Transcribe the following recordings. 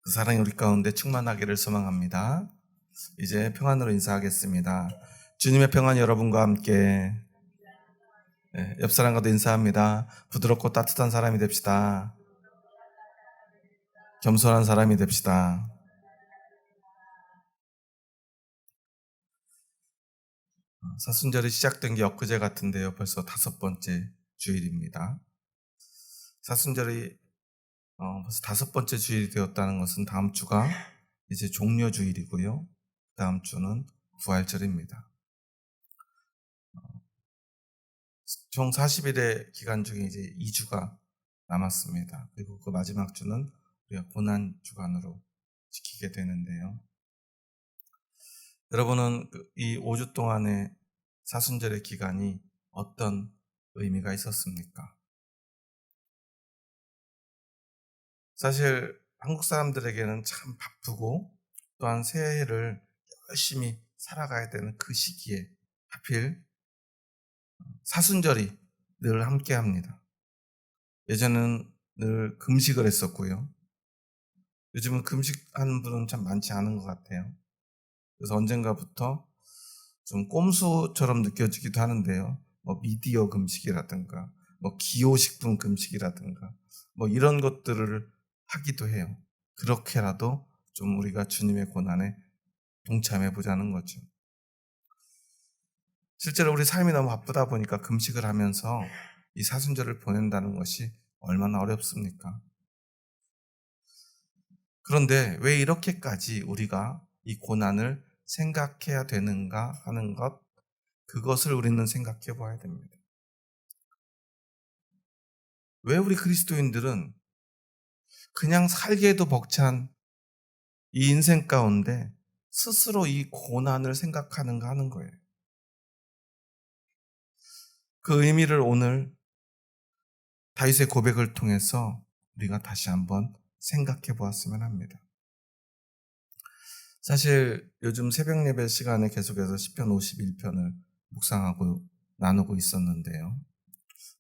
그 사랑이 우리 가운데 충만하기를 소망합니다. 이제 평안으로 인사하겠습니다. 주님의 평안이 여러분과 함께. 옆 사람과도 인사합니다. 부드럽고 따뜻한 사람이 됩시다. 겸손한 사람이 됩시다. 사순절이 시작된 게 엊그제 같은데요. 벌써 5번째 주일입니다. 사순절이 벌써 5번째 주일이 되었다는 것은 다음 주가 이제 종려 주일이고요. 다음 주는 부활절입니다. 총 40일의 기간 중에 이제 2주가 남았습니다. 그리고 그 마지막 주는 우리가 고난 주간으로 지키게 되는데요. 여러분은 이 5주 동안의 사순절의 기간이 어떤 의미가 있었습니까? 사실 한국 사람들에게는 참 바쁘고 또한 새해를 열심히 살아가야 되는 그 시기에 하필 사순절이 늘 함께 합니다. 예전에는 늘 금식을 했었고요. 요즘은 금식하는 분은 참 많지 않은 것 같아요. 그래서 언젠가부터 좀 꼼수처럼 느껴지기도 하는데요. 미디어 금식이라든가, 기호식품 금식이라든가, 이런 것들을 하기도 해요. 그렇게라도 좀 우리가 주님의 고난에 동참해 보자는 거죠. 실제로 우리 삶이 너무 바쁘다 보니까 금식을 하면서 이 사순절을 보낸다는 것이 얼마나 어렵습니까? 그런데 왜 이렇게까지 우리가 이 고난을 생각해야 되는가 하는 것, 그것을 우리는 생각해 봐야 됩니다. 왜 우리 그리스도인들은 그냥 살기에도 벅찬 이 인생 가운데 스스로 이 고난을 생각하는가 하는 거예요. 그 의미를 오늘 다윗의 고백을 통해서 우리가 다시 한번 생각해 보았으면 합니다. 사실 요즘 새벽 예배 시간에 계속해서 시편 51편을 묵상하고 나누고 있었는데요.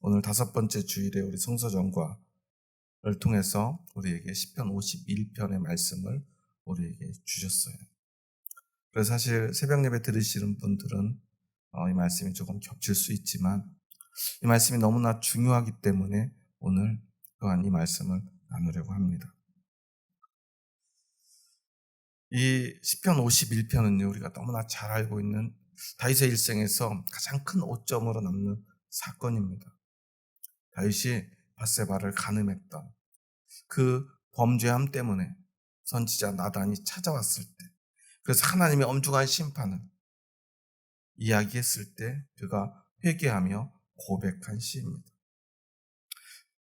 오늘 5번째 주일에 우리 성서전과를 통해서 우리에게 시편 51편의 말씀을 우리에게 주셨어요. 그래서 사실 새벽 예배 들으시는 분들은 이 말씀이 조금 겹칠 수 있지만 이 말씀이 너무나 중요하기 때문에 오늘 또한 이 말씀을 나누려고 합니다. 이 시편 51편은요, 우리가 너무나 잘 알고 있는 다윗의 일생에서 가장 큰 오점으로 남는 사건입니다. 다윗이 밧세바를 간음했던 그 범죄함 때문에 선지자 나단이 찾아왔을 때, 그래서 하나님의 엄중한 심판을 이야기했을 때 그가 회개하며 고백한 시입니다.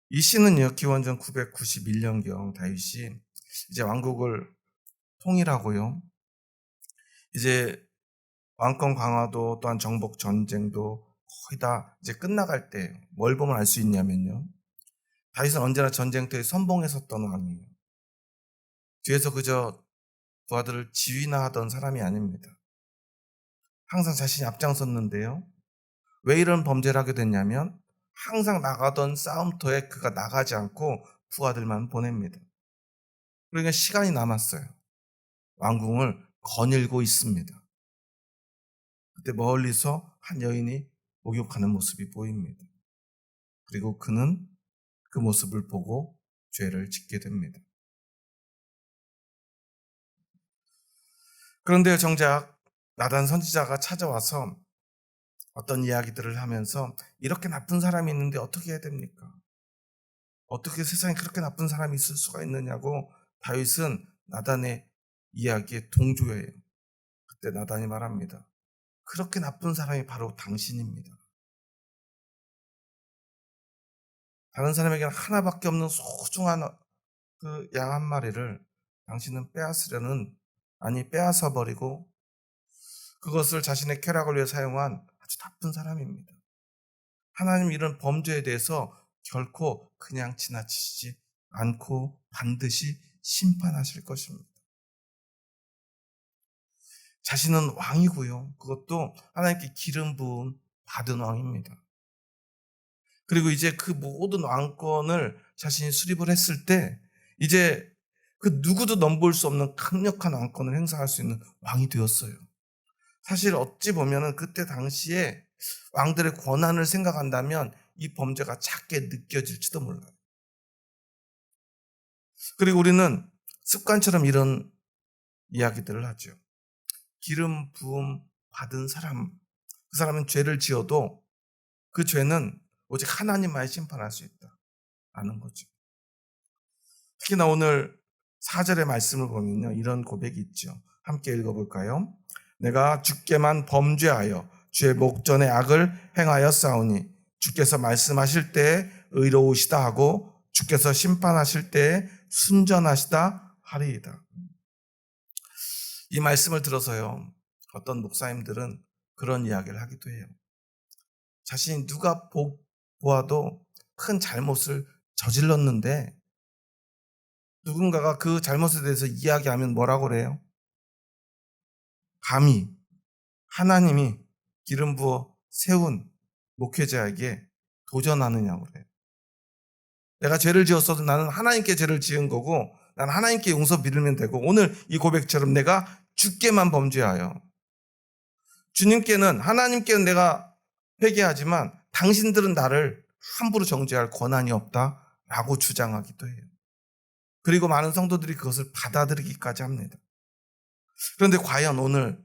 이 시는요, 기원전 991년경 다윗이 이제 왕국을 통일하고요, 이제 왕권 강화도 또한 정복 전쟁도 거의 다 이제 끝나갈 때 뭘 보면 알 수 있냐면요, 다윗은 언제나 전쟁터에 선봉했었던 왕이에요. 뒤에서 그저 부하들을 지휘나 하던 사람이 아닙니다. 항상 자신이 앞장섰는데요, 왜 이런 범죄를 하게 됐냐면 항상 나가던 싸움터에 그가 나가지 않고 부하들만 보냅니다. 그러니까 시간이 남았어요. 왕궁을 거닐고 있습니다. 그때 멀리서 한 여인이 목욕하는 모습이 보입니다. 그리고 그는 그 모습을 보고 죄를 짓게 됩니다. 그런데 정작 나단 선지자가 찾아와서 어떤 이야기들을 하면서 이렇게 나쁜 사람이 있는데 어떻게 해야 됩니까? 어떻게 세상에 그렇게 나쁜 사람이 있을 수가 있느냐고 다윗은 나단의 이야기에 동조해요. 그때 나단이 말합니다. 그렇게 나쁜 사람이 바로 당신입니다. 다른 사람에게는 하나밖에 없는 소중한 그 양 한 마리를 당신은 빼앗아 버리고 그것을 자신의 쾌락을 위해 사용한 아주 나쁜 사람입니다. 하나님 이런 범죄에 대해서 결코 그냥 지나치지 않고 반드시 심판하실 것입니다. 자신은 왕이고요. 그것도 하나님께 기름 부음 받은 왕입니다. 그리고 이제 그 모든 왕권을 자신이 수립을 했을 때 이제 그 누구도 넘볼 수 없는 강력한 왕권을 행사할 수 있는 왕이 되었어요. 사실 어찌 보면은 그때 당시에 왕들의 권한을 생각한다면 이 범죄가 작게 느껴질지도 몰라요. 그리고 우리는 습관처럼 이런 이야기들을 하죠. 기름 부음 받은 사람, 그 사람은 죄를 지어도 그 죄는 오직 하나님만이 심판할 수 있다라는 거죠. 특히나 오늘 4절의 말씀을 보면요, 이런 고백이 있죠. 함께 읽어볼까요? 내가 주께만 범죄하여 주의 목전에 악을 행하여 싸우니 주께서 말씀하실 때 의로우시다 하고 주께서 심판하실 때 순전하시다 하리이다. 이 말씀을 들어서요, 어떤 목사님들은 그런 이야기를 하기도 해요. 자신이 누가 보아도 큰 잘못을 저질렀는데 누군가가 그 잘못에 대해서 이야기하면 뭐라고 그래요? 감히 하나님이 기름 부어 세운 목회자에게 도전하느냐고 그래요. 내가 죄를 지었어도 나는 하나님께 죄를 지은 거고 나는 하나님께 용서 빌면 되고 오늘 이 고백처럼 내가 주께만 범죄하여 주님께는 하나님께는 내가 회개하지만 당신들은 나를 함부로 정죄할 권한이 없다라고 주장하기도 해요. 그리고 많은 성도들이 그것을 받아들이기까지 합니다. 그런데 과연 오늘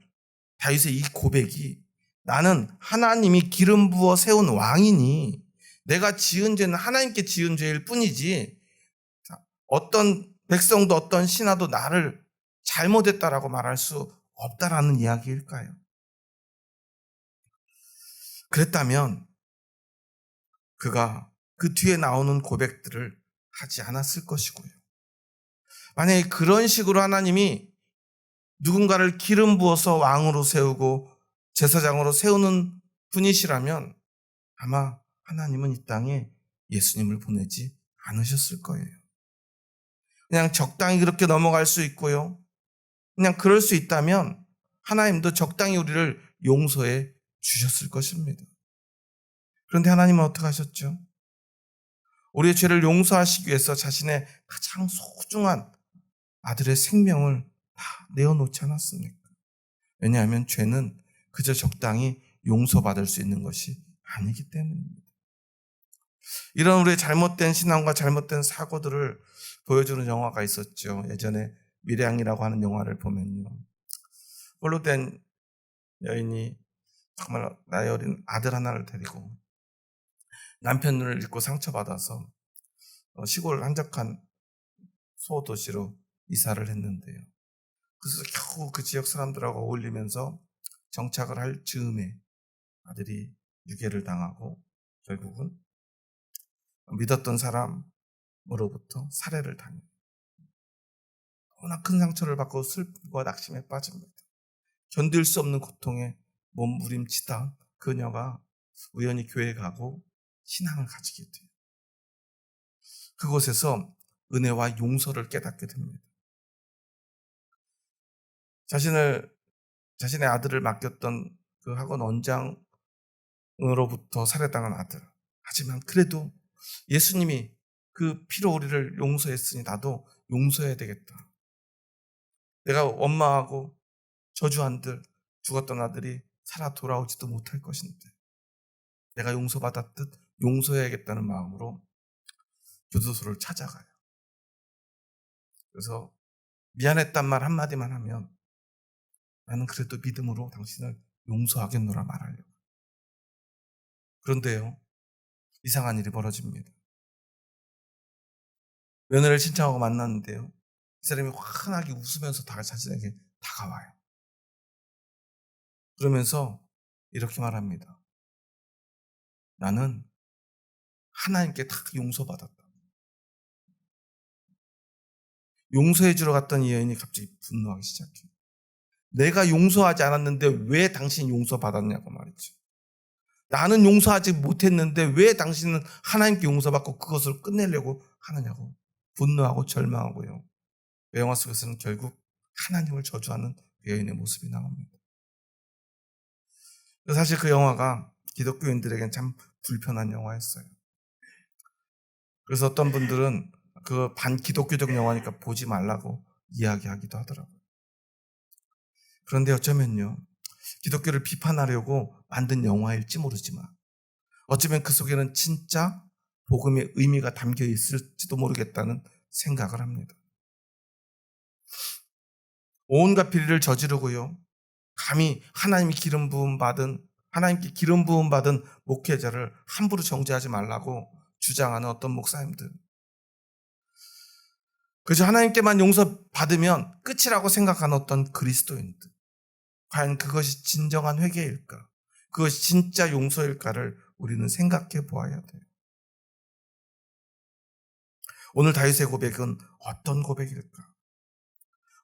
다윗의 이 고백이 나는 하나님이 기름 부어 세운 왕이니 내가 지은 죄는 하나님께 지은 죄일 뿐이지 어떤 백성도 어떤 신하도 나를 잘못했다라고 말할 수 없다라는 이야기일까요? 그랬다면 그가 그 뒤에 나오는 고백들을 하지 않았을 것이고요. 만약에 그런 식으로 하나님이 누군가를 기름 부어서 왕으로 세우고 제사장으로 세우는 분이시라면 아마 하나님은 이 땅에 예수님을 보내지 않으셨을 거예요. 그냥 적당히 그렇게 넘어갈 수 있고요. 그냥 그럴 수 있다면 하나님도 적당히 우리를 용서해 주셨을 것입니다. 그런데 하나님은 어떻게 하셨죠? 우리의 죄를 용서하시기 위해서 자신의 가장 소중한 아들의 생명을 다 내어놓지 않았습니까? 왜냐하면 죄는 그저 적당히 용서받을 수 있는 것이 아니기 때문입니다. 이런 우리의 잘못된 신앙과 잘못된 사고들을 보여주는 영화가 있었죠. 예전에 미래양이라고 하는 영화를 보면요. 홀로 된 여인이 정말 나이 어린 아들 하나를 데리고 남편을 잃고 상처받아서 시골 한적한 소도시로 이사를 했는데요. 그래서 겨우 그 지역 사람들하고 어울리면서 정착을 할 즈음에 아들이 유괴를 당하고 결국은 믿었던 사람으로부터 살해를 당해요. 너무나 큰 상처를 받고 슬픔과 낙심에 빠집니다. 견딜 수 없는 고통에 몸부림치다 그녀가 우연히 교회에 가고 신앙을 가지게 돼요. 그곳에서 은혜와 용서를 깨닫게 됩니다. 자신의 아들을 맡겼던 그 학원 원장으로부터 살해당한 아들. 하지만 그래도 예수님이 그 피로 우리를 용서했으니 나도 용서해야 되겠다. 내가 원망하고 저주한들 죽었던 아들이 살아 돌아오지도 못할 것인데 내가 용서받았듯 용서해야겠다는 마음으로 교도소를 찾아가요. 그래서 미안했단 말 한마디만 하면 나는 그래도 믿음으로 당신을 용서하겠노라 말하려고. 그런데요, 이상한 일이 벌어집니다. 며느리를 신청하고 만났는데요, 이 사람이 환하게 웃으면서 자신에게 다가와요. 그러면서 이렇게 말합니다. 나는 하나님께 다 용서받았다. 용서해 주러 갔던 이 여인이 갑자기 분노하기 시작해요. 내가 용서하지 않았는데 왜 당신이 용서받았냐고 말이죠. 나는 용서하지 못했는데 왜 당신은 하나님께 용서받고 그것을 끝내려고 하느냐고 분노하고 절망하고요. 그 영화 속에서는 결국 하나님을 저주하는 그 여인의 모습이 나옵니다. 사실 그 영화가 기독교인들에겐 참 불편한 영화였어요. 그래서 어떤 분들은 그 반기독교적 영화니까 보지 말라고 이야기하기도 하더라고요. 그런데 어쩌면요, 기독교를 비판하려고 만든 영화일지 모르지만 어쩌면 그 속에는 진짜 복음의 의미가 담겨 있을지도 모르겠다는 생각을 합니다. 온갖 비리를 저지르고요, 감히 하나님께 기름 부음 받은 목회자를 함부로 정죄하지 말라고 주장하는 어떤 목사님들, 그저 하나님께만 용서받으면 끝이라고 생각하는 어떤 그리스도인들, 과연 그것이 진정한 회개일까? 그것이 진짜 용서일까를 우리는 생각해 보아야 돼요. 오늘 다윗의 고백은 어떤 고백일까?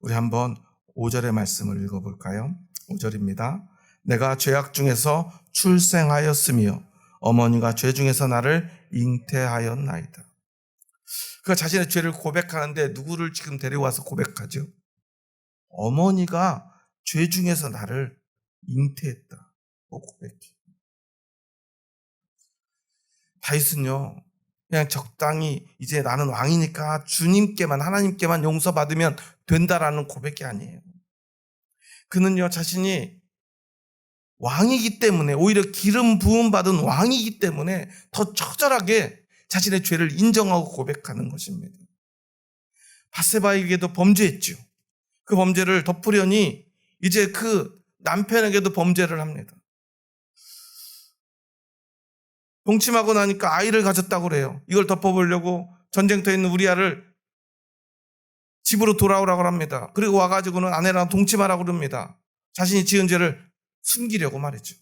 우리 한번 5절의 말씀을 읽어볼까요? 5절입니다. 내가 죄악 중에서 출생하였으며 어머니가 죄 중에서 나를 잉태하였나이다. 그가 자신의 죄를 고백하는데 누구를 지금 데려와서 고백하죠? 어머니가 죄 중에서 나를 잉태했다. 고백해. 다윗은요, 그냥 적당히 이제 나는 왕이니까 주님께만, 하나님께만 용서받으면 된다라는 고백이 아니에요. 그는요, 자신이 왕이기 때문에, 오히려 기름 부음 받은 왕이기 때문에 더 처절하게 자신의 죄를 인정하고 고백하는 것입니다. 밧세바에게도 범죄했죠. 그 범죄를 덮으려니 이제 그 남편에게도 범죄를 합니다. 동침하고 나니까 아이를 가졌다고 그래요. 이걸 덮어보려고 전쟁터에 있는 우리아를 집으로 돌아오라고 합니다. 그리고 와가지고는 아내랑 동침하라고 그럽니다. 자신이 지은 죄를 숨기려고 말이죠.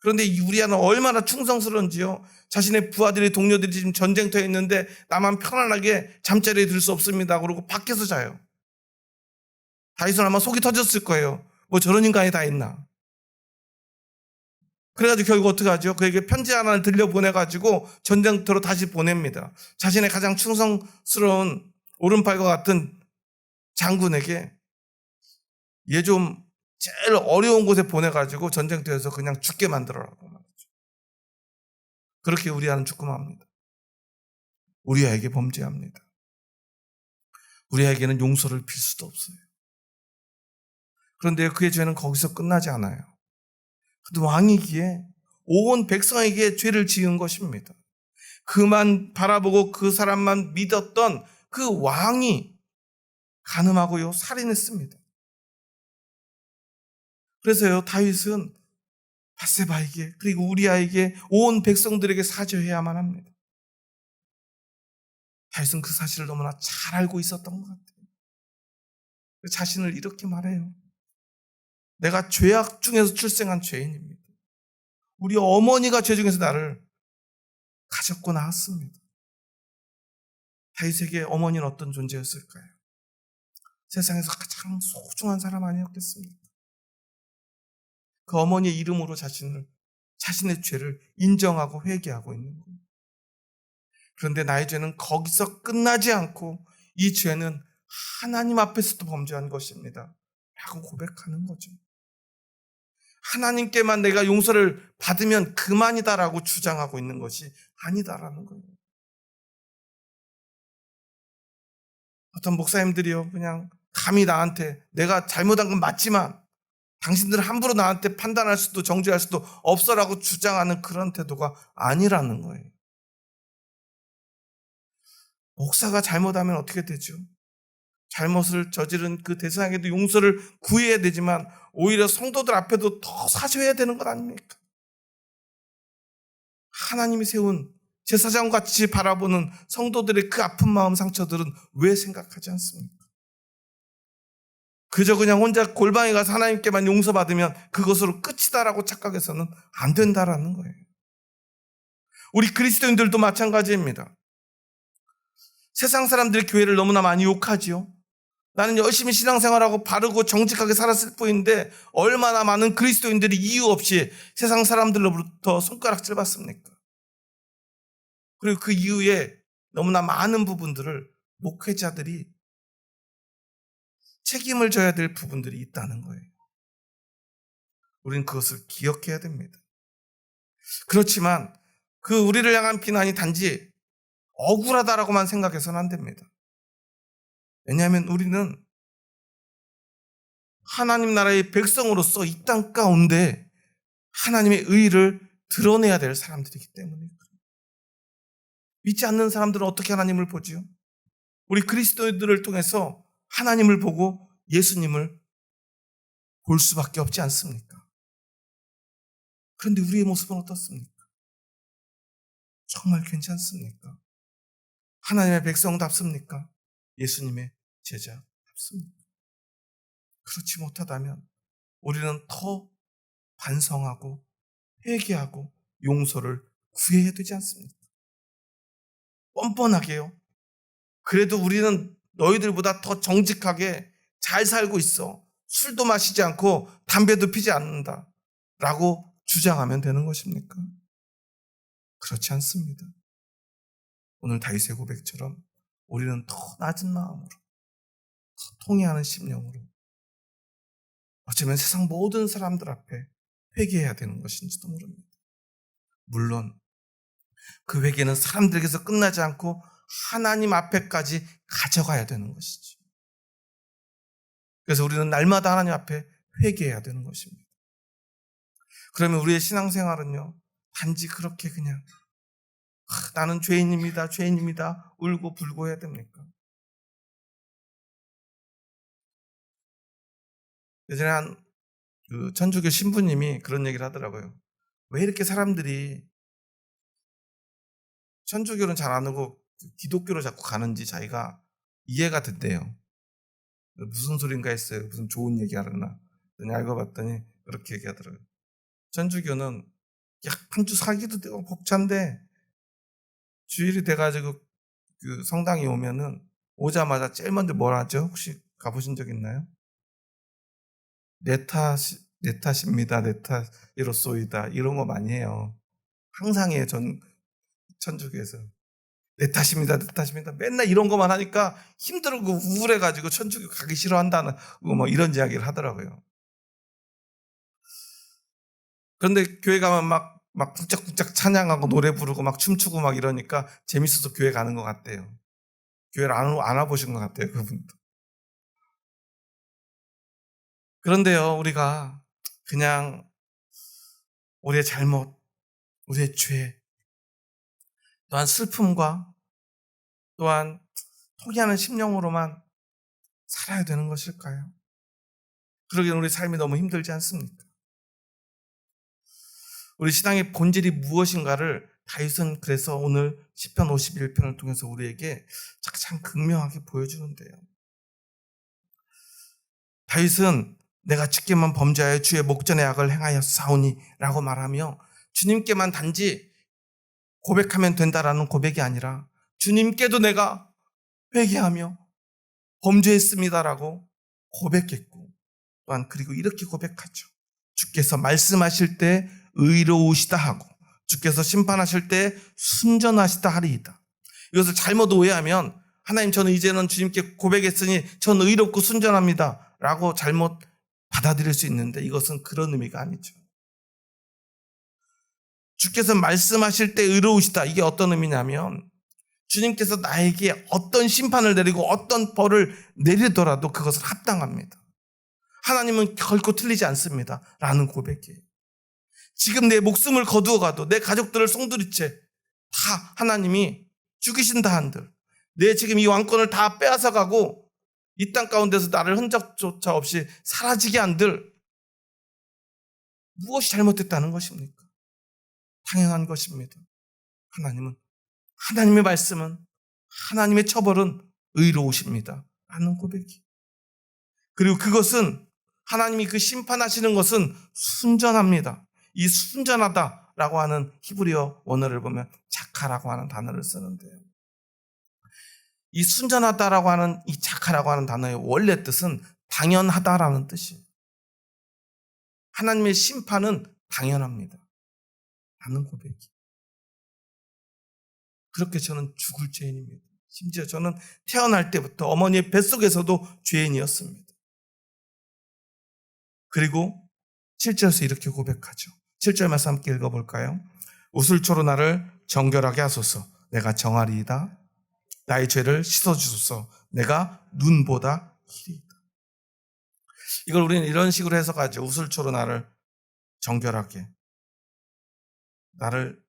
그런데 이 우리아는 얼마나 충성스러운지요. 자신의 부하들이, 동료들이 지금 전쟁터에 있는데 나만 편안하게 잠자리에 들 수 없습니다. 그러고 밖에서 자요. 다윗은 아마 속이 터졌을 거예요. 뭐 저런 인간이 다 있나. 그래가지고 결국 어떻게 하죠? 그에게 편지 하나를 들려보내가지고 전쟁터로 다시 보냅니다. 자신의 가장 충성스러운 오른팔과 같은 장군에게 얘 좀 제일 어려운 곳에 보내가지고 전쟁터에서 그냥 죽게 만들어라고 말이죠. 그렇게 우리아는 죽음합니다. 우리아에게 범죄합니다. 우리아에게는 용서를 빌 수도 없어요. 그런데 그의 죄는 거기서 끝나지 않아요. 그도 왕이기에 온 백성에게 죄를 지은 것입니다. 그만 바라보고 그 사람만 믿었던 그 왕이 간음하고요, 살인했습니다. 그래서요, 다윗은 밧세바에게, 그리고 우리아에게, 온 백성들에게 사죄해야만 합니다. 다윗은 그 사실을 너무나 잘 알고 있었던 것 같아요. 자신을 이렇게 말해요. 내가 죄악 중에서 출생한 죄인입니다. 우리 어머니가 죄 중에서 나를 가졌고 낳았습니다. 다윗에게 어머니는 어떤 존재였을까요? 세상에서 가장 소중한 사람 아니었겠습니까? 그 어머니의 이름으로 자신의 죄를 인정하고 회개하고 있는 거예요. 그런데 나의 죄는 거기서 끝나지 않고 이 죄는 하나님 앞에서도 범죄한 것입니다. 라고 고백하는 거죠. 하나님께만 내가 용서를 받으면 그만이다라고 주장하고 있는 것이 아니다라는 거예요. 어떤 목사님들이요, 그냥 감히 나한테 내가 잘못한 건 맞지만 당신들은 함부로 나한테 판단할 수도 정죄할 수도 없어라고 주장하는 그런 태도가 아니라는 거예요. 목사가 잘못하면 어떻게 되죠? 잘못을 저지른 그 대상에게도 용서를 구해야 되지만 오히려 성도들 앞에도 더 사죄해야 되는 것 아닙니까? 하나님이 세운 제사장같이 바라보는 성도들의 그 아픈 마음, 상처들은 왜 생각하지 않습니까? 그저 그냥 혼자 골방에 가서 하나님께만 용서받으면 그것으로 끝이다라고 착각해서는 안 된다라는 거예요. 우리 그리스도인들도 마찬가지입니다. 세상 사람들이 교회를 너무나 많이 욕하지요. 나는 열심히 신앙생활하고 바르고 정직하게 살았을 뿐인데 얼마나 많은 그리스도인들이 이유 없이 세상 사람들로부터 손가락질 받습니까? 그리고 그 이후에 너무나 많은 부분들을 목회자들이 책임을 져야 될 부분들이 있다는 거예요. 우리는 그것을 기억해야 됩니다. 그렇지만 그 우리를 향한 비난이 단지 억울하다라고만 생각해서는 안 됩니다. 왜냐하면 우리는 하나님 나라의 백성으로서 이 땅 가운데 하나님의 의를 드러내야 될 사람들이기 때문에 믿지 않는 사람들은 어떻게 하나님을 보지요? 우리 그리스도인들을 통해서 하나님을 보고 예수님을 볼 수밖에 없지 않습니까? 그런데 우리의 모습은 어떻습니까? 정말 괜찮습니까? 하나님의 백성답습니까? 예수님의 제자답습니까? 그렇지 못하다면 우리는 더 반성하고 회개하고 용서를 구해야 되지 않습니까? 뻔뻔하게요. 그래도 우리는 너희들보다 더 정직하게 잘 살고 있어. 술도 마시지 않고 담배도 피지 않는다. 라고 주장하면 되는 것입니까? 그렇지 않습니다. 오늘 다윗의 고백처럼 우리는 더 낮은 마음으로, 더 통회하는 심령으로 어쩌면 세상 모든 사람들 앞에 회개해야 되는 것인지도 모릅니다. 물론 그 회개는 사람들에게서 끝나지 않고 하나님 앞에까지 가져가야 되는 것이죠. 그래서 우리는 날마다 하나님 앞에 회개해야 되는 것입니다. 그러면 우리의 신앙생활은요, 단지 그렇게 그냥 나는 죄인입니다, 죄인입니다 울고 불고 해야 됩니까? 예전에 그 천주교 신부님이 그런 얘기를 하더라고요. 왜 이렇게 사람들이 천주교는 잘 안 오고 기독교로 자꾸 가는지 자기가 이해가 된대요. 무슨 소린가 했어요. 무슨 좋은 얘기 하려나. 알고 봤더니 그렇게 얘기하더라고요. 천주교는 한 주 살기도 되고 벅찬데 주일이 돼가지고 그 성당에 오면은 오자마자 제일 먼저 뭘 하죠? 혹시 가보신 적 있나요? 내 탓입니다. 내 탓이로소이다. 이런 거 많이 해요. 항상 해요. 전 천주교에서. 내 탓입니다. 내 탓입니다. 맨날 이런 것만 하니까 힘들고 우울해가지고 천주교 가기 싫어한다는 뭐 이런 이야기를 하더라고요. 그런데 교회 가면 막 쿵짝쿵짝 찬양하고 노래 부르고 막 춤추고 막 이러니까 재밌어서 교회 가는 것 같대요. 교회를 안 와보신 것 같아요, 그분도. 그런데요, 우리가 그냥 우리의 잘못, 우리의 죄, 또한 슬픔과 또한 포기하는 심령으로만 살아야 되는 것일까요? 그러기엔 우리 삶이 너무 힘들지 않습니까? 우리 신앙의 본질이 무엇인가를 다윗은 그래서 오늘 시편 51편을 통해서 우리에게 참 극명하게 보여주는데요. 다윗은 내가 주께만 범죄하여 주의 목전의 악을 행하였사오니 라고 말하며 주님께만 단지 고백하면 된다라는 고백이 아니라 주님께도 내가 회개하며 범죄했습니다라고 고백했고 또한 그리고 이렇게 고백하죠. 주께서 말씀하실 때 의로우시다 하고 주께서 심판하실 때 순전하시다 하리이다. 이것을 잘못 오해하면 하나님 저는 이제는 주님께 고백했으니 저는 의롭고 순전합니다 라고 잘못 받아들일 수 있는데 이것은 그런 의미가 아니죠. 주께서 말씀하실 때 의로우시다. 이게 어떤 의미냐면 주님께서 나에게 어떤 심판을 내리고 어떤 벌을 내리더라도 그것은 합당합니다. 하나님은 결코 틀리지 않습니다 라는 고백이에요. 지금 내 목숨을 거두어가도 내 가족들을 송두리째 다 하나님이 죽이신다 한들 내 지금 이 왕권을 다 빼앗아가고 이 땅 가운데서 나를 흔적조차 없이 사라지게 한들 무엇이 잘못됐다는 것입니까? 당연한 것입니다. 하나님의 말씀은 하나님의 처벌은 의로우십니다 라는 고백이. 그리고 그것은 하나님이 그 심판하시는 것은 순전합니다. 이 순전하다라고 하는 히브리어 원어를 보면 자카라고 하는 단어를 쓰는데요. 이 순전하다라고 하는 이 자카라고 하는 단어의 원래 뜻은 당연하다라는 뜻이에요. 하나님의 심판은 당연합니다 라는 고백이. 그렇게 저는 죽을 죄인입니다. 심지어 저는 태어날 때부터 어머니의 뱃속에서도 죄인이었습니다. 그리고 7절에서 이렇게 고백하죠. 7절 말씀 함께 읽어볼까요? 우슬초로 나를 정결하게 하소서. 내가 정하리이다. 나의 죄를 씻어주소서. 내가 눈보다 희리이다. 이걸 우리는 이런 식으로 해석하죠. 우슬초로 나를 정결하게,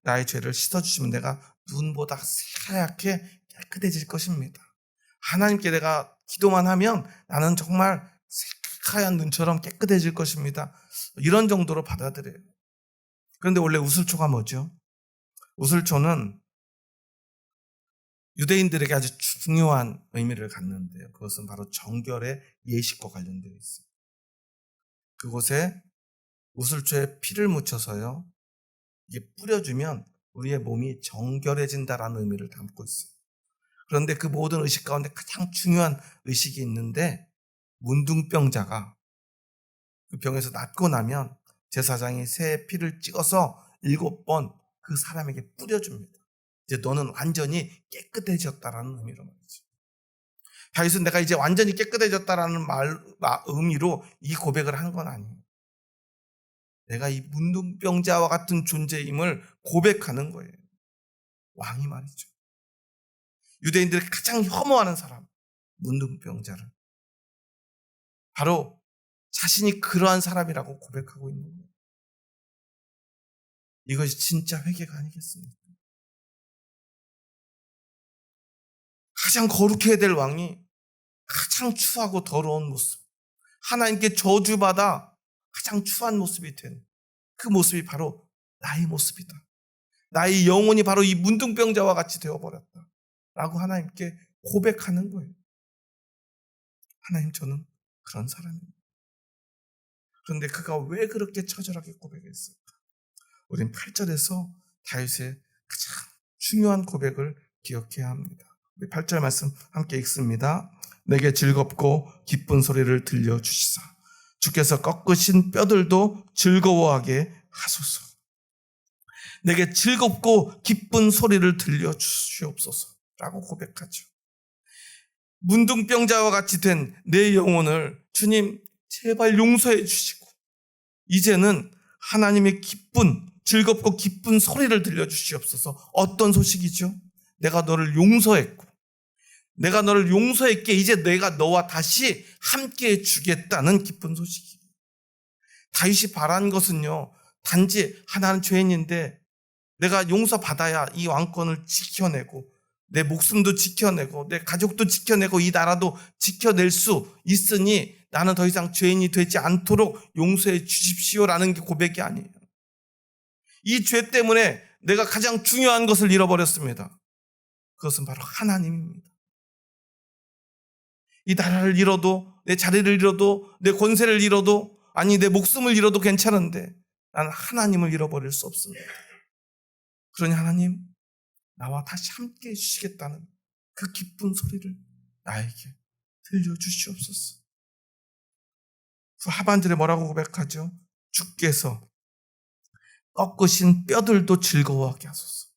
나의 죄를 씻어주시면 내가 눈보다 새하얗게 깨끗해질 것입니다. 하나님께 내가 기도만 하면 나는 정말 새하얀 눈처럼 깨끗해질 것입니다. 이런 정도로 받아들여요. 그런데 원래 우슬초가 뭐죠? 우슬초는 유대인들에게 아주 중요한 의미를 갖는데요. 그것은 바로 정결의 예식과 관련되어 있어요. 그곳에 우슬초에 피를 묻혀서요, 이게 뿌려주면 우리의 몸이 정결해진다라는 의미를 담고 있어요. 그런데 그 모든 의식 가운데 가장 중요한 의식이 있는데, 문둥병자가 그 병에서 낫고 나면 제사장이 새 피를 찍어서 7번 그 사람에게 뿌려줍니다. 이제 너는 완전히 깨끗해졌다라는 의미로 말이죠. 다윗은 내가 이제 완전히 깨끗해졌다라는 의미로 이 고백을 한 건 아니에요. 내가 이 문둥병자와 같은 존재임을 고백하는 거예요. 왕이 말이죠. 유대인들이 가장 혐오하는 사람, 문둥병자를 바로 자신이 그러한 사람이라고 고백하고 있는 거예요. 이것이 진짜 회개가 아니겠습니까? 가장 거룩해야 될 왕이 가장 추하고 더러운 모습, 하나님께 저주받아 가장 추한 모습이 된 그 모습이 바로 나의 모습이다. 나의 영혼이 바로 이 문둥병자와 같이 되어버렸다 라고 하나님께 고백하는 거예요. 하나님, 저는 그런 사람입니다. 그런데 그가 왜 그렇게 처절하게 고백했을까? 우린 8절에서 다윗의 가장 중요한 고백을 기억해야 합니다. 우리 8절 말씀 함께 읽습니다. 내게 즐겁고 기쁜 소리를 들려주시사 주께서 꺾으신 뼈들도 즐거워하게 하소서. 내게 즐겁고 기쁜 소리를 들려주시옵소서 라고 고백하죠. 문둥병자와 같이 된 내 영혼을 주님 제발 용서해 주시고, 이제는 하나님의 즐겁고 기쁜 소리를 들려주시옵소서. 어떤 소식이죠? 내가 너를 용서했고, 내가 너를 용서했기에 이제 내가 너와 다시 함께해 주겠다는 기쁜 소식이에요. 다윗이 바란 것은요, 단지 하나는 죄인인데 내가 용서받아야 이 왕권을 지켜내고 내 목숨도 지켜내고 내 가족도 지켜내고 이 나라도 지켜낼 수 있으니 나는 더 이상 죄인이 되지 않도록 용서해 주십시오라는 게 고백이 아니에요. 이 죄 때문에 내가 가장 중요한 것을 잃어버렸습니다. 그것은 바로 하나님입니다. 이 나라를 잃어도, 내 자리를 잃어도, 내 권세를 잃어도, 아니 내 목숨을 잃어도 괜찮은데 나는 하나님을 잃어버릴 수 없습니다. 그러니 하나님, 나와 다시 함께 해주시겠다는 그 기쁜 소리를 나에게 들려주시옵소서. 그 하반절에 뭐라고 고백하죠? 주께서 꺾으신 뼈들도 즐거워하게 하소서.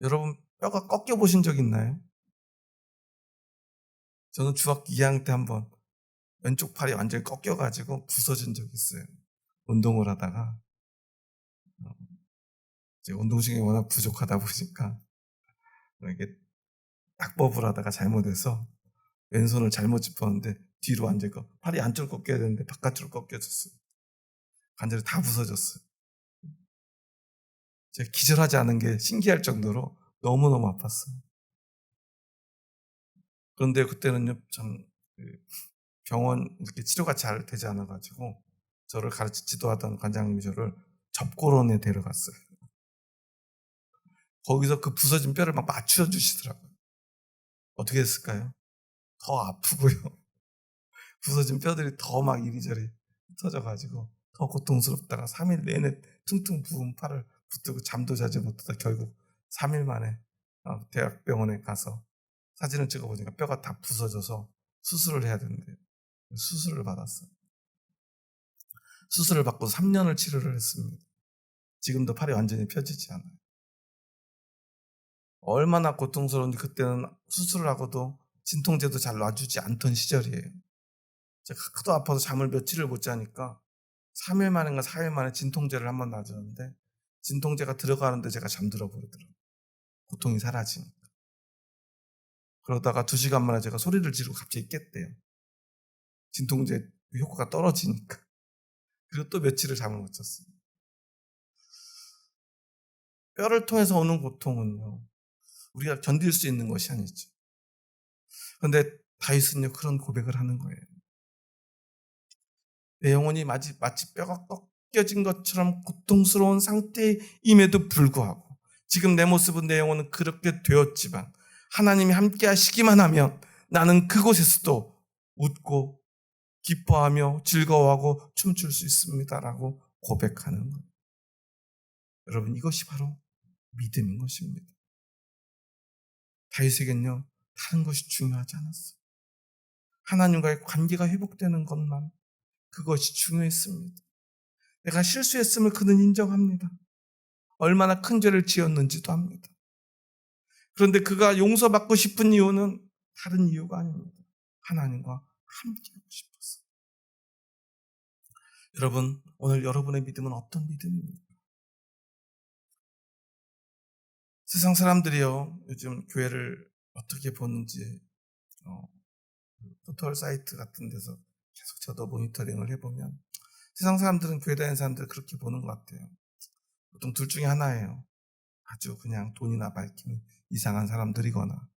여러분, 뼈가 꺾여보신 적 있나요? 저는 중학교 2학년 때 한번 왼쪽 팔이 완전히 꺾여가지고 부서진 적이 있어요. 운동을 하다가 이제 운동신경이 워낙 부족하다 보니까 이렇게 낙법을 하다가 잘못해서 왼손을 잘못 짚었는데 뒤로 완전히 팔이 안쪽으로 꺾여야 되는데 바깥으로 꺾여졌어요. 관절이 다 부서졌어요. 제가 기절하지 않은 게 신기할 정도로 너무너무 아팠어요. 그런데 그때는요, 참 병원 이렇게 치료가 잘 되지 않아가지고 저를 지도하던 관장님이 저를 접고론에 데려갔어요. 거기서 그 부서진 뼈를 막 맞춰 주시더라고요. 어떻게 했을까요? 더 아프고요. 부서진 뼈들이 더 막 이리저리 흩어져가지고 더 고통스럽다가 3일 내내 퉁퉁 부은 팔을 붙들고 잠도 자지 못하다 결국 3일 만에 대학병원에 가서 사진을 찍어보니까 뼈가 다 부서져서 수술을 해야 되는데 수술을 받았어요. 수술을 받고 3년을 치료를 했습니다. 지금도 팔이 완전히 펴지지 않아요. 얼마나 고통스러운지 그때는 수술을 하고도 진통제도 잘 놔주지 않던 시절이에요. 제가 하도 아파서 잠을 며칠을 못 자니까 3일 만인가 4일 만에 진통제를 한번 놔줬는데 진통제가 들어가는데 제가 잠들어 버리더라고요. 고통이 사라지니까. 그러다가 2시간 만에 제가 소리를 지르고 갑자기 깼대요. 진통제 효과가 떨어지니까. 그리고 또 며칠을 잠을 못 잤어요. 뼈를 통해서 오는 고통은요, 우리가 견딜 수 있는 것이 아니죠. 그런데 다윗은요, 그런 고백을 하는 거예요. 내 영혼이 마치 뼈가 꺾여진 것처럼 고통스러운 상태임에도 불구하고 지금 내 모습은, 내 영혼은 그렇게 되었지만 하나님이 함께 하시기만 하면 나는 그곳에서도 웃고 기뻐하며 즐거워하고 춤출 수 있습니다라고 고백하는 거예요. 여러분, 이것이 바로 믿음인 것입니다. 다윗에겐요, 다른 것이 중요하지 않았어요. 하나님과의 관계가 회복되는 것만, 그것이 중요했습니다. 내가 실수했음을 그는 인정합니다. 얼마나 큰 죄를 지었는지도 합니다. 그런데 그가 용서받고 싶은 이유는 다른 이유가 아닙니다. 하나님과 함께하고 싶었어요. 여러분, 오늘 여러분의 믿음은 어떤 믿음입니까? 세상 사람들이요, 요즘 교회를 어떻게 보는지 포털 사이트 같은 데서 계속 저도 모니터링을 해보면 세상 사람들은, 교회 다니는 사람들 그렇게 보는 것 같아요. 보통 둘 중에 하나예요. 아주 그냥 돈이나 밝히는 이상한 사람들이거나,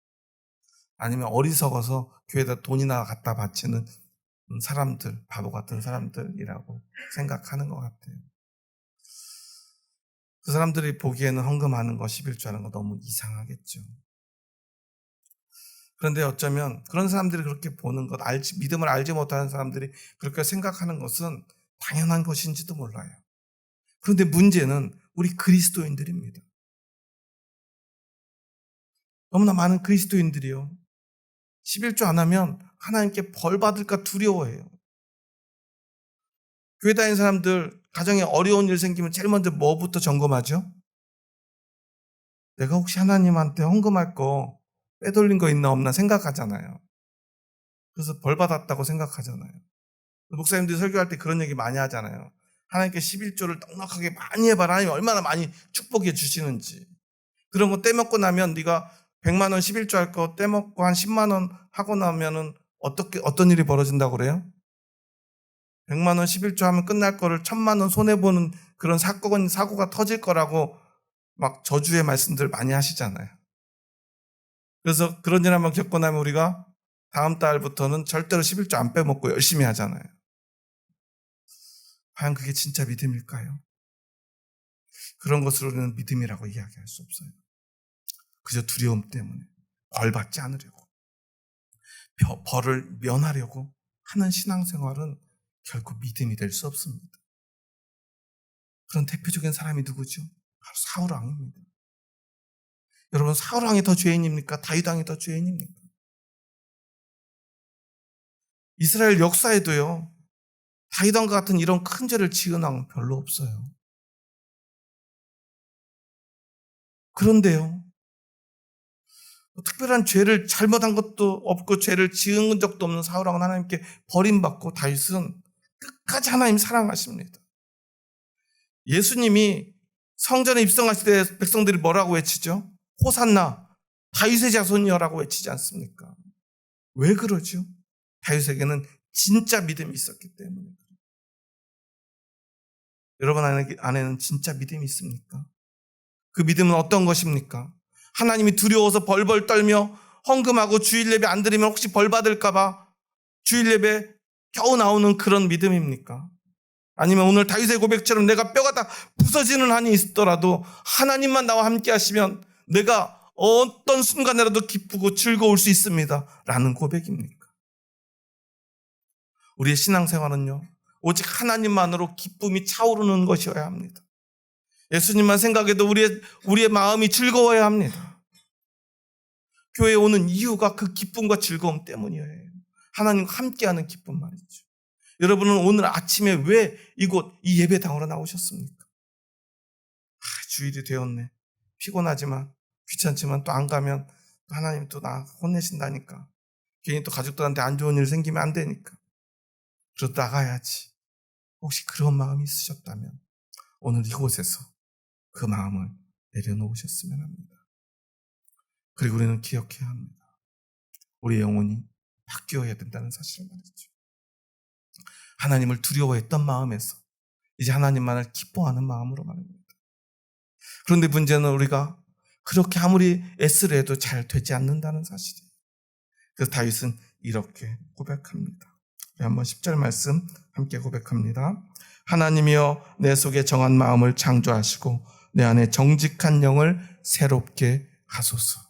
아니면 어리석어서 교회에다 돈이나 갖다 바치는 사람들, 바보 같은 사람들이라고 생각하는 것 같아요. 그 사람들이 보기에는 헌금하는 거, 11조 하는 거 너무 이상하겠죠. 그런데 어쩌면 그런 사람들이 그렇게 보는 것, 믿음을 알지 못하는 사람들이 그렇게 생각하는 것은 당연한 것인지도 몰라요. 그런데 문제는 우리 그리스도인들입니다. 너무나 많은 그리스도인들이요, 11조 안 하면 하나님께 벌 받을까 두려워해요. 교회 다니는 사람들, 가정에 어려운 일 생기면 제일 먼저 뭐부터 점검하죠? 내가 혹시 하나님한테 헌금할 거 빼돌린 거 있나 없나 생각하잖아요. 그래서 벌 받았다고 생각하잖아요. 목사님들이 설교할 때 그런 얘기 많이 하잖아요. 하나님께 11조를 넉넉하게 많이 해봐라. 하나님 얼마나 많이 축복해 주시는지. 그런 거 떼먹고 나면, 네가 100만 원 11조 할 거 떼먹고 한 10만 원 하고 나면은 어떤 일이 벌어진다고 그래요? 100만 원 11조 하면 끝날 거를 1000만 원 손해보는 그런 사고가 터질 거라고 막 저주의 말씀들 많이 하시잖아요. 그래서 그런 일 한번 겪고 나면 우리가 다음 달부터는 절대로 11조 안 빼먹고 열심히 하잖아요. 과연 그게 진짜 믿음일까요? 그런 것으로는 믿음이라고 이야기할 수 없어요. 그저 두려움 때문에 벌 받지 않으려고, 벌을 면하려고 하는 신앙생활은 결코 믿음이 될 수 없습니다. 그런 대표적인 사람이 누구죠? 바로 사울왕입니다. 여러분, 사울왕이 더 죄인입니까? 다윗왕이 더 죄인입니까? 이스라엘 역사에도요, 다윗왕과 같은 이런 큰 죄를 지은 왕은 별로 없어요. 그런데요, 특별한 죄를 잘못한 것도 없고 죄를 지은 적도 없는 사울왕은 하나님께 버림받고, 다윗은 끝까지 하나님 사랑하십니다. 예수님이 성전에 입성하실 때 백성들이 뭐라고 외치죠? 호산나, 다윗의 자손이여라고 외치지 않습니까? 왜 그러죠? 다윗에게는 진짜 믿음이 있었기 때문에. 여러분 안에는 진짜 믿음이 있습니까? 그 믿음은 어떤 것입니까? 하나님이 두려워서 벌벌 떨며 헌금하고 주일 예배 안 드리면 혹시 벌 받을까 봐 주일 예배 겨우 나오는 그런 믿음입니까? 아니면 오늘 다윗의 고백처럼 내가 뼈가 다 부서지는 한이 있더라도 하나님만 나와 함께 하시면 내가 어떤 순간이라도 기쁘고 즐거울 수 있습니다 라는 고백입니까? 우리의 신앙생활은요, 오직 하나님만으로 기쁨이 차오르는 것이어야 합니다. 예수님만 생각해도 우리의 마음이 즐거워야 합니다. 교회에 오는 이유가 그 기쁨과 즐거움 때문이에요. 하나님과 함께하는 기쁨 말이죠. 여러분은 오늘 아침에 왜 이 예배당으로 나오셨습니까? 주일이 되었네. 피곤하지만, 귀찮지만 또 안 가면 또 하나님 또 나 혼내신다니까. 괜히 또 가족들한테 안 좋은 일 생기면 안 되니까. 그래도 나가야지. 혹시 그런 마음이 있으셨다면 오늘 이곳에서 그 마음을 내려놓으셨으면 합니다. 그리고 우리는 기억해야 합니다. 우리의 영혼이 바뀌어야 된다는 사실을 말이죠. 하나님을 두려워했던 마음에서 이제 하나님만을 기뻐하는 마음으로 말입니다. 그런데 문제는 우리가 그렇게 아무리 애쓰려 해도 잘 되지 않는다는 사실이에요. 그래서 다윗은 이렇게 고백합니다. 우리 한번 10절 말씀 함께 고백합니다. 하나님이여 내 속에 정한 마음을 창조하시고 내 안에 정직한 영을 새롭게 하소서.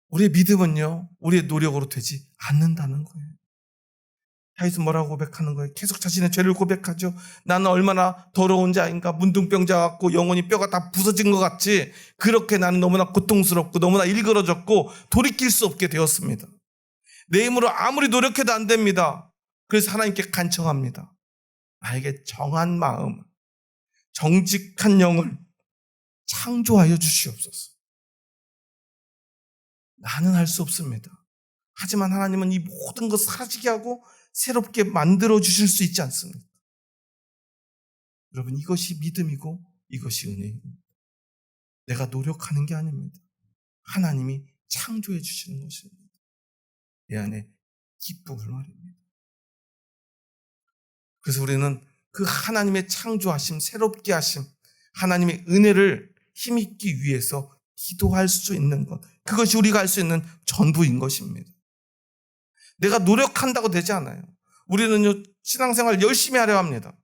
우리의 믿음은요, 우리의 노력으로 되지 않는다는 거예요. 다윗은 뭐라고 고백하는 거예요? 계속 자신의 죄를 고백하죠. 나는 얼마나 더러운 자인가, 문둥병자 같고 영혼이 뼈가 다 부서진 것 같지. 그렇게 나는 너무나 고통스럽고 너무나 일그러졌고 돌이킬 수 없게 되었습니다. 내 힘으로 아무리 노력해도 안 됩니다. 그래서 하나님께 간청합니다. 나에게 정한 마음, 정직한 영을 창조하여 주시옵소서. 나는 할 수 없습니다. 하지만 하나님은 이 모든 것 사라지게 하고 새롭게 만들어 주실 수 있지 않습니까? 여러분, 이것이 믿음이고 이것이 은혜입니다. 내가 노력하는 게 아닙니다. 하나님이 창조해 주시는 것입니다. 내 안에 기쁨을 말입니다. 그래서 우리는 그 하나님의 창조하심, 새롭게 하심, 하나님의 은혜를 힘입기 위해서 기도할 수 있는 것, 그것이 우리가 할 수 있는 전부인 것입니다. 내가 노력한다고 되지 않아요. 우리는요, 신앙생활 열심히 하려 합니다.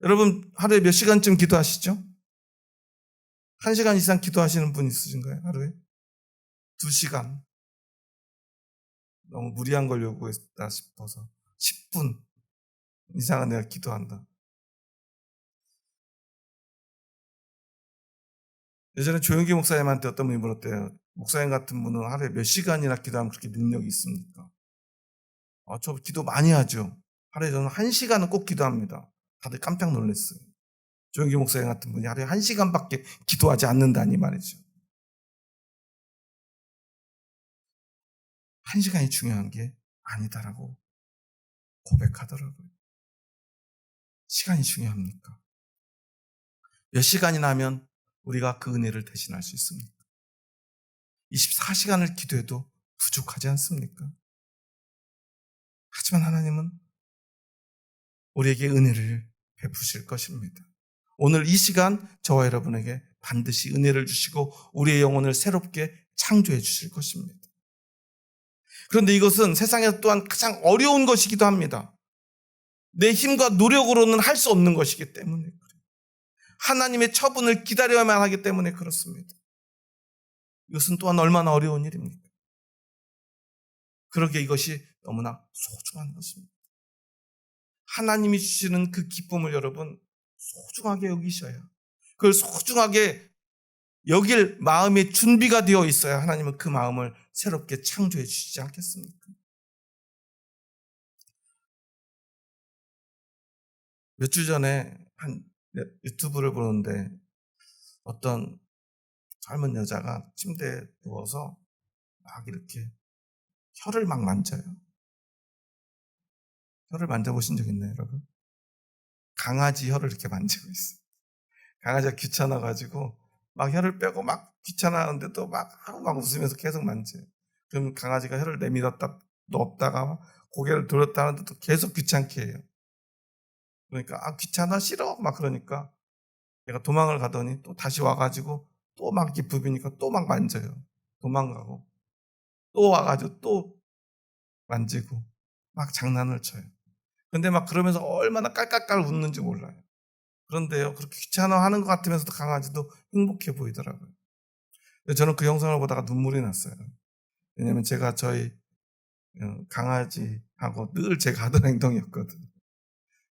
여러분, 하루에 몇 시간쯤 기도하시죠? 1시간 이상 기도하시는 분 있으신가요? 하루에? 2시간. 너무 무리한 걸 요구했다 싶어서 10분 이상은 내가 기도한다. 예전에 조용기 목사님한테 어떤 분이 물었대요. 목사님 같은 분은 하루에 몇 시간이나 기도하면 그렇게 능력이 있습니까? 저 기도 많이 하죠. 하루에 저는 1시간은 꼭 기도합니다. 다들 깜짝 놀랐어요. 조용기 목사님 같은 분이 하루에 1시간밖에 기도하지 않는다니 말이죠. 1시간이 중요한 게 아니다라고 고백하더라고요. 시간이 중요합니까? 몇 시간이나 하면 우리가 그 은혜를 대신할 수 있습니까? 24시간을 기도해도 부족하지 않습니까? 하지만 하나님은 우리에게 은혜를 베푸실 것입니다. 오늘 이 시간 저와 여러분에게 반드시 은혜를 주시고 우리의 영혼을 새롭게 창조해 주실 것입니다. 그런데 이것은 세상에서 또한 가장 어려운 것이기도 합니다. 내 힘과 노력으로는 할 수 없는 것이기 때문에 그래요. 하나님의 처분을 기다려야만 하기 때문에 그렇습니다. 이것은 또한 얼마나 어려운 일입니까? 그러기에 이것이 너무나 소중한 것입니다. 하나님이 주시는 그 기쁨을 여러분 소중하게 여기셔야, 그걸 소중하게 여길 마음의 준비가 되어 있어야 하나님은 그 마음을 새롭게 창조해 주시지 않겠습니까? 몇 주 전에 한 유튜브를 보는데 어떤 젊은 여자가 침대에 누워서 막 이렇게 혀를 막 만져요. 혀를 만져보신 적 있나요, 여러분? 강아지 혀를 이렇게 만지고 있어요. 강아지가 귀찮아가지고 막 혀를 빼고 막 귀찮아하는데도 막 하고 막 웃으면서 계속 만져요. 그럼 강아지가 혀를 내밀었다 넣었다가 고개를 돌렸다 하는데도 계속 귀찮게 해요. 그러니까 귀찮아 싫어 막 그러니까 얘가 도망을 가더니 또 다시 와가지고 또 막 이렇게 부비니까 또 막 만져요. 도망가고 또 와가지고 또 만지고 막 장난을 쳐요. 근데 막 그러면서 얼마나 깔깔깔 웃는지 몰라요. 그런데요, 그렇게 귀찮아하는 것 같으면서도 강아지도 행복해 보이더라고요. 저는 그 영상을 보다가 눈물이 났어요. 왜냐면 제가 저희 강아지하고 늘 제가 하던 행동이었거든요.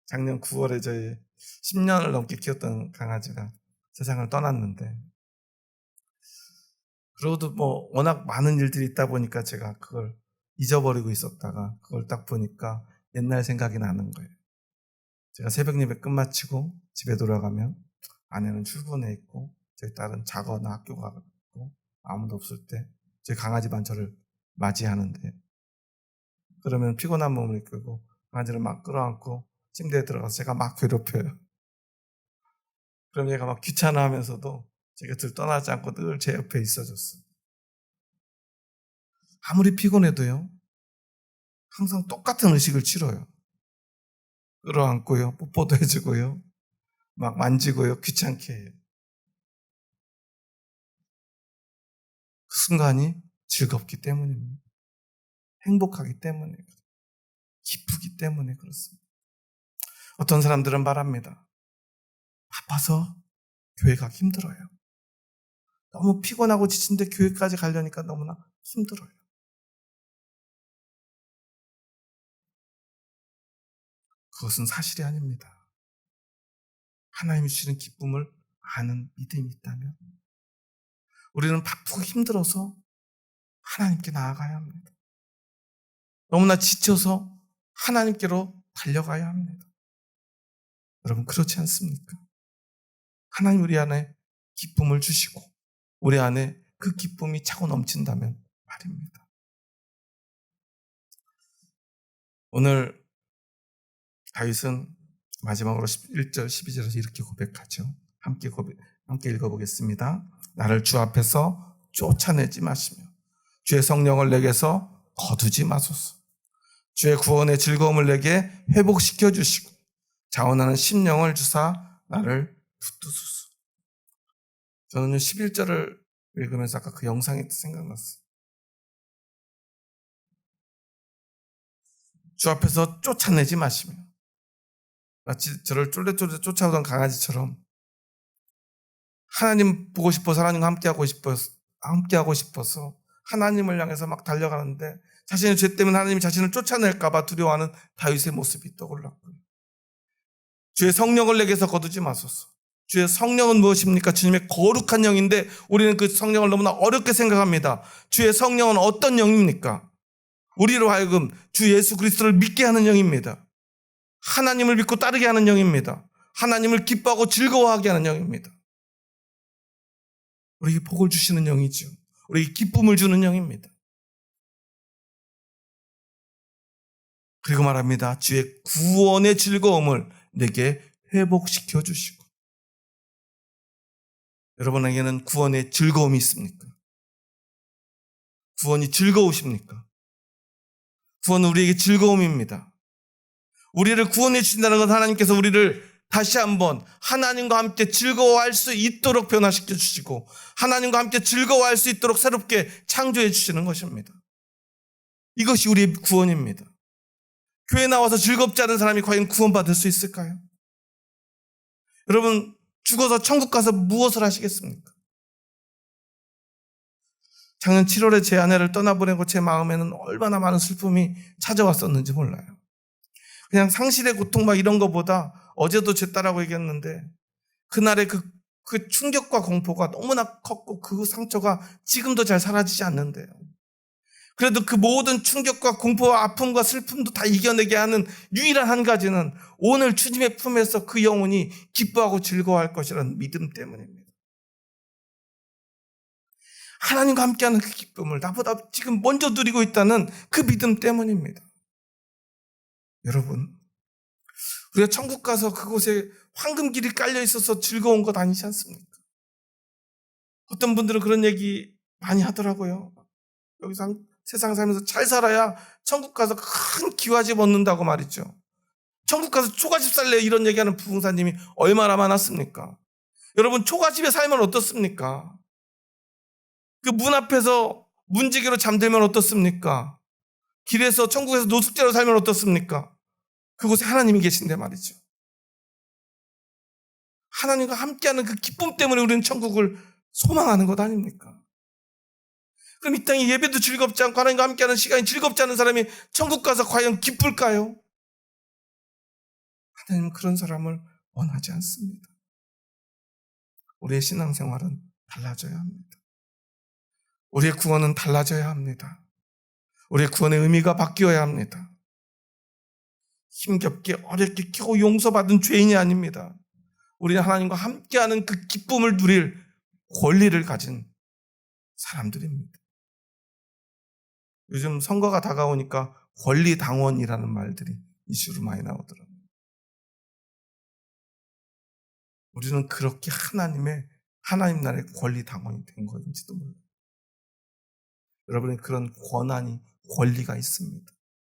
작년 9월에 저희 10년을 넘게 키웠던 강아지가 세상을 떠났는데, 그러고도 뭐 워낙 많은 일들이 있다 보니까 제가 그걸 잊어버리고 있었다가 그걸 딱 보니까 옛날 생각이 나는 거예요. 제가 새벽 예배 끝마치고 집에 돌아가면 아내는 출근해 있고 저희 딸은 자거나 학교 가고 아무도 없을 때 저희 강아지만 저를 맞이하는데, 그러면 피곤한 몸을 이끌고 강아지를 막 끌어안고 침대에 들어가서 제가 막 괴롭혀요. 그럼 얘가 막 귀찮아하면서도 제 곁을 떠나지 않고 늘 제 옆에 있어줬어요. 아무리 피곤해도요, 항상 똑같은 의식을 치러요. 끌어안고요, 뽀뽀도 해주고요, 막 만지고요, 귀찮게 해요. 그 순간이 즐겁기 때문입니다. 행복하기 때문에, 기쁘기 때문에 그렇습니다. 어떤 사람들은 말합니다. 바빠서 교회 가기 힘들어요. 너무 피곤하고 지친데 교회까지 가려니까 너무나 힘들어요. 그것은 사실이 아닙니다. 하나님이 주시는 기쁨을 아는 믿음이 있다면 우리는 바쁘고 힘들어서 하나님께 나아가야 합니다. 너무나 지쳐서 하나님께로 달려가야 합니다. 여러분 그렇지 않습니까? 하나님 우리 안에 기쁨을 주시고 우리 안에 그 기쁨이 차고 넘친다면 말입니다. 오늘 다윗은 마지막으로 1절 12절에서 이렇게 고백하죠. 함께 읽어보겠습니다. 나를 주 앞에서 쫓아내지 마시며 주의 성령을 내게서 거두지 마소서. 주의 구원의 즐거움을 내게 회복시켜 주시고 자원하는 심령을 주사 나를 붙드소서. 저는 11절을 읽으면서 아까 그 영상이 생각났어요. 주 앞에서 쫓아내지 마시며 마치 저를 쫄래쫄래 쫓아오던 강아지처럼 하나님 보고 싶어서 하나님과 함께하고 싶어서 하나님을 향해서 막 달려가는데 자신의 죄 때문에 하나님이 자신을 쫓아낼까 봐 두려워하는 다윗의 모습이 떠올랐고요. 주의 성령을 내게서 거두지 마소서. 주의 성령은 무엇입니까? 주님의 거룩한 영인데 우리는 그 성령을 너무나 어렵게 생각합니다. 주의 성령은 어떤 영입니까? 우리로 하여금 주 예수 그리스도를 믿게 하는 영입니다. 하나님을 믿고 따르게 하는 영입니다. 하나님을 기뻐하고 즐거워하게 하는 영입니다. 우리에게 복을 주시는 영이죠. 우리에게 기쁨을 주는 영입니다. 그리고 말합니다. 주의 구원의 즐거움을 내게 회복시켜 주시고. 여러분에게는 구원의 즐거움이 있습니까? 구원이 즐거우십니까? 구원은 우리에게 즐거움입니다. 우리를 구원해 주신다는 건 하나님께서 우리를 다시 한번 하나님과 함께 즐거워할 수 있도록 변화시켜 주시고 하나님과 함께 즐거워할 수 있도록 새롭게 창조해 주시는 것입니다. 이것이 우리의 구원입니다. 교회 나와서 즐겁지 않은 사람이 과연 구원받을 수 있을까요? 여러분 죽어서 천국 가서 무엇을 하시겠습니까? 작년 7월에 제 아내를 떠나보내고 제 마음에는 얼마나 많은 슬픔이 찾아왔었는지 몰라요. 그냥 상실의 고통 막 이런 거보다 어제도 제 딸하고 얘기했는데 그날의 그 충격과 공포가 너무나 컸고 그 상처가 지금도 잘 사라지지 않는데요. 그래도 그 모든 충격과 공포와 아픔과 슬픔도 다 이겨내게 하는 유일한 한 가지는 오늘 주님의 품에서 그 영혼이 기뻐하고 즐거워할 것이라는 믿음 때문입니다. 하나님과 함께하는 그 기쁨을 나보다 지금 먼저 누리고 있다는 그 믿음 때문입니다. 여러분, 우리가 천국 가서 그곳에 황금길이 깔려 있어서 즐거운 것 아니지 않습니까? 어떤 분들은 그런 얘기 많이 하더라고요. 여기서 세상 살면서 잘 살아야 천국 가서 큰 기와집 얻는다고 말이죠. 천국 가서 초가집 살래 이런 얘기하는 부흥사님이 얼마나 많았습니까? 여러분 초가집에 살면 어떻습니까? 그 문 앞에서 문지기로 잠들면 어떻습니까? 길에서 천국에서 노숙자로 살면 어떻습니까? 그곳에 하나님이 계신데 말이죠. 하나님과 함께하는 그 기쁨 때문에 우리는 천국을 소망하는 것 아닙니까? 그럼 이 땅에 예배도 즐겁지 않고 하나님과 함께하는 시간이 즐겁지 않은 사람이 천국 가서 과연 기쁠까요? 하나님은 그런 사람을 원하지 않습니다. 우리의 신앙생활은 달라져야 합니다. 우리의 구원은 달라져야 합니다. 우리의 구원의 의미가 바뀌어야 합니다. 힘겹게 어렵게 겨우 용서받은 죄인이 아닙니다. 우리는 하나님과 함께하는 그 기쁨을 누릴 권리를 가진 사람들입니다. 요즘 선거가 다가오니까 권리당원이라는 말들이 이슈로 많이 나오더라고요. 우리는 그렇게 하나님 나라의 권리 당원이 된 거인지도 몰라요. 여러분의 그런 권한이, 권리가 있습니다.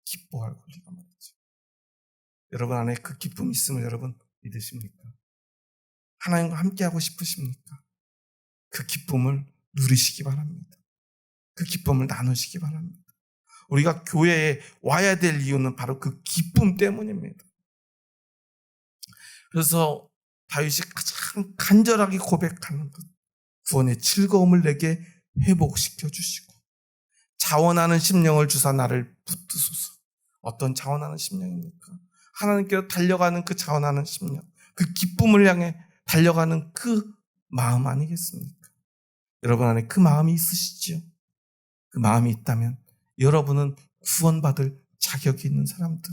기뻐할 권리가 말이죠. 여러분 안에 그 기쁨이 있음을 여러분 믿으십니까? 하나님과 함께하고 싶으십니까? 그 기쁨을 누리시기 바랍니다. 그 기쁨을 나누시기 바랍니다. 우리가 교회에 와야 될 이유는 바로 그 기쁨 때문입니다. 그래서 다윗이 가장 간절하게 고백하는 것, 구원의 즐거움을 내게 회복시켜 주시고 자원하는 심령을 주사 나를 붙드소서. 어떤 자원하는 심령입니까? 하나님께로 달려가는 그 자원하는 심령, 그 기쁨을 향해 달려가는 그 마음 아니겠습니까? 여러분 안에 그 마음이 있으시지요? 그 마음이 있다면 여러분은 구원받을 자격이 있는 사람들,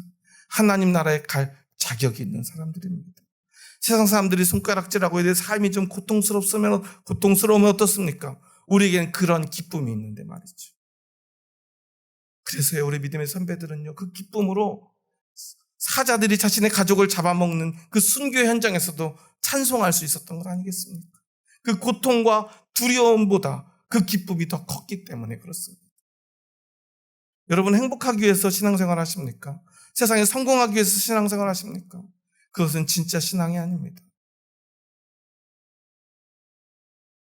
하나님 나라에 갈 자격이 있는 사람들입니다. 세상 사람들이 손가락질하고 이래 삶이 좀 고통스러우면 어떻습니까? 우리에게는 그런 기쁨이 있는데 말이죠. 그래서요, 우리 믿음의 선배들은요, 그 기쁨으로 사자들이 자신의 가족을 잡아먹는 그 순교 현장에서도 찬송할 수 있었던 것 아니겠습니까? 그 고통과 두려움보다 그 기쁨이 더 컸기 때문에 그렇습니다. 여러분 행복하기 위해서 신앙생활 하십니까? 세상에 성공하기 위해서 신앙생활 하십니까? 그것은 진짜 신앙이 아닙니다.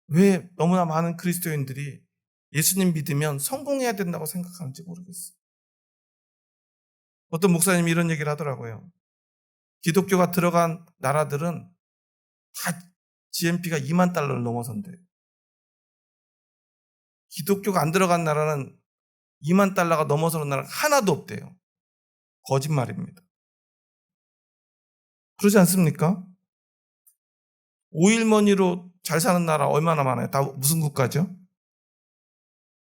왜 너무나 많은 그리스도인들이 예수님 믿으면 성공해야 된다고 생각하는지 모르겠어요. 어떤 목사님이 이런 얘기를 하더라고요. 기독교가 들어간 나라들은 다 GNP가 2만 달러를 넘어선대요. 기독교가 안 들어간 나라는 2만 달러가 넘어서는 나라가 하나도 없대요. 거짓말입니다. 그러지 않습니까? 오일머니로 잘 사는 나라 얼마나 많아요? 다 무슨 국가죠?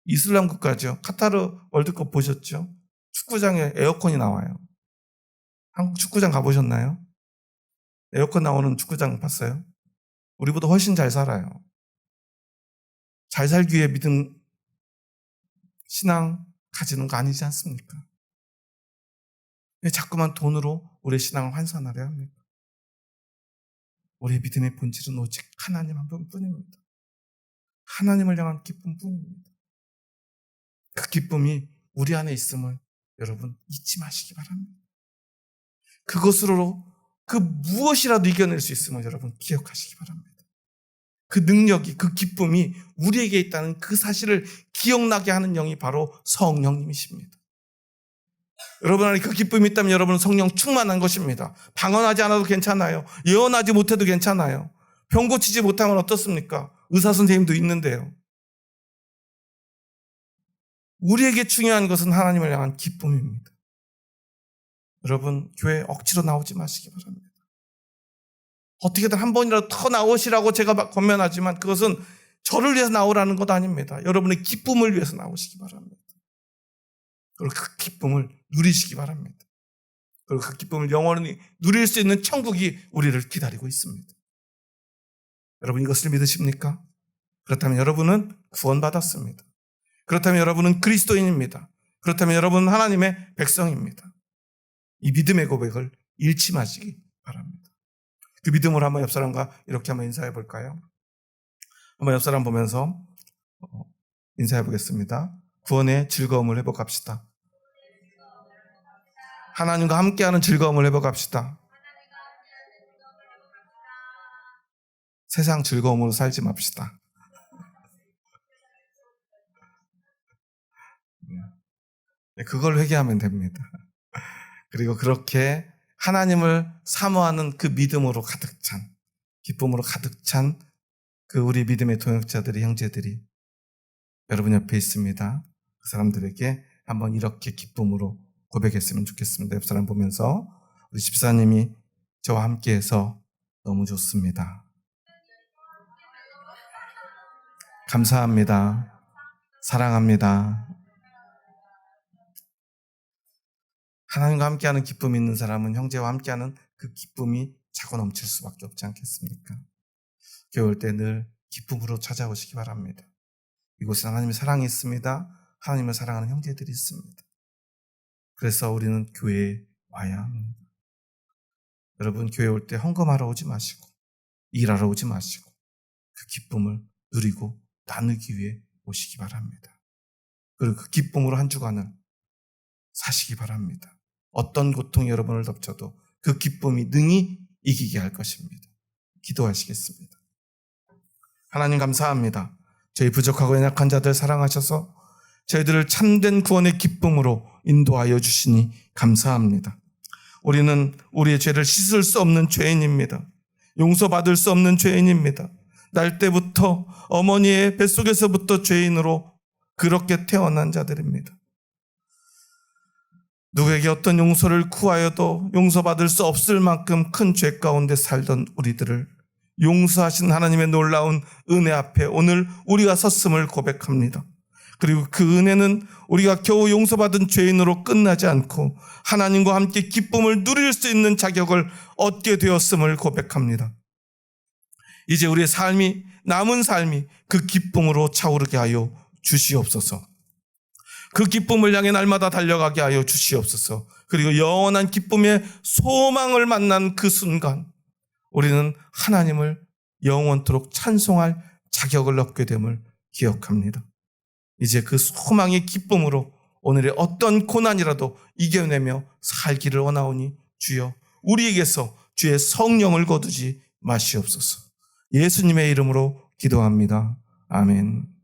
이슬람 국가죠. 카타르 월드컵 보셨죠? 축구장에 에어컨이 나와요. 한국 축구장 가보셨나요? 에어컨 나오는 축구장 봤어요? 우리보다 훨씬 잘 살아요. 잘 살기 위해 믿음, 신앙 가지는 거 아니지 않습니까? 왜 자꾸만 돈으로 우리의 신앙을 환산하려 합니까? 우리의 믿음의 본질은 오직 하나님 한 분뿐입니다. 하나님을 향한 기쁨뿐입니다. 그 기쁨이 우리 안에 있음을 여러분 잊지 마시기 바랍니다. 그것으로 그 무엇이라도 이겨낼 수 있음을 여러분 기억하시기 바랍니다. 그 능력이, 그 기쁨이 우리에게 있다는 그 사실을 기억나게 하는 영이 바로 성령님이십니다. 여러분 안에 그 기쁨이 있다면 여러분은 성령 충만한 것입니다. 방언하지 않아도 괜찮아요. 예언하지 못해도 괜찮아요. 병 고치지 못하면 어떻습니까? 의사 선생님도 있는데요. 우리에게 중요한 것은 하나님을 향한 기쁨입니다. 여러분 교회 억지로 나오지 마시기 바랍니다. 어떻게든 한 번이라도 더 나오시라고 제가 권면하지만 그것은 저를 위해서 나오라는 것 아닙니다. 여러분의 기쁨을 위해서 나오시기 바랍니다. 그리고 그 기쁨을 누리시기 바랍니다. 그리고 그 기쁨을 영원히 누릴 수 있는 천국이 우리를 기다리고 있습니다. 여러분 이것을 믿으십니까? 그렇다면 여러분은 구원받았습니다. 그렇다면 여러분은 그리스도인입니다. 그렇다면 여러분은 하나님의 백성입니다. 이 믿음의 고백을 잃지 마시기 바랍니다. 그 믿음으로 한번 옆 사람과 이렇게 한번 인사해 볼까요? 한번 옆 사람 보면서 인사해 보겠습니다. 구원의 즐거움을 회복합시다. 하나님과 함께하는 즐거움을 회복합시다. 세상 즐거움으로 살지 맙시다. 그걸 회개하면 됩니다. 그리고 그렇게 하나님을 사모하는 그 믿음으로 가득 찬, 기쁨으로 가득 찬 그 우리 믿음의 동역자들이, 형제들이 여러분 옆에 있습니다. 그 사람들에게 한번 이렇게 기쁨으로 고백했으면 좋겠습니다. 옆 사람 보면서 우리 집사님이 저와 함께해서 너무 좋습니다. 감사합니다. 사랑합니다. 하나님과 함께하는 기쁨이 있는 사람은 형제와 함께하는 그 기쁨이 차고 넘칠 수밖에 없지 않겠습니까? 교회 올 때 늘 기쁨으로 찾아오시기 바랍니다. 이곳에 하나님의 사랑이 있습니다. 하나님을 사랑하는 형제들이 있습니다. 그래서 우리는 교회에 와야 합니다. 여러분 교회 올 때 헌금하러 오지 마시고 일하러 오지 마시고 그 기쁨을 누리고 나누기 위해 오시기 바랍니다. 그리고 그 기쁨으로 한 주간을 사시기 바랍니다. 어떤 고통이 여러분을 덮쳐도 그 기쁨이 능히 이기게 할 것입니다. 기도하시겠습니다. 하나님 감사합니다. 저희 부족하고 연약한 자들 사랑하셔서 저희들을 참된 구원의 기쁨으로 인도하여 주시니 감사합니다. 우리는 우리의 죄를 씻을 수 없는 죄인입니다. 용서받을 수 없는 죄인입니다. 날 때부터 어머니의 뱃속에서부터 죄인으로 그렇게 태어난 자들입니다. 누구에게 어떤 용서를 구하여도 용서받을 수 없을 만큼 큰 죄 가운데 살던 우리들을 용서하신 하나님의 놀라운 은혜 앞에 오늘 우리가 섰음을 고백합니다. 그리고 그 은혜는 우리가 겨우 용서받은 죄인으로 끝나지 않고 하나님과 함께 기쁨을 누릴 수 있는 자격을 얻게 되었음을 고백합니다. 이제 우리의 삶이, 남은 삶이 그 기쁨으로 차오르게 하여 주시옵소서. 그 기쁨을 향해 날마다 달려가게 하여 주시옵소서. 그리고 영원한 기쁨의 소망을 만난 그 순간 우리는 하나님을 영원토록 찬송할 자격을 얻게 됨을 기억합니다. 이제 그 소망의 기쁨으로 오늘의 어떤 고난이라도 이겨내며 살기를 원하오니 주여 우리에게서 주의 성령을 거두지 마시옵소서. 예수님의 이름으로 기도합니다. 아멘.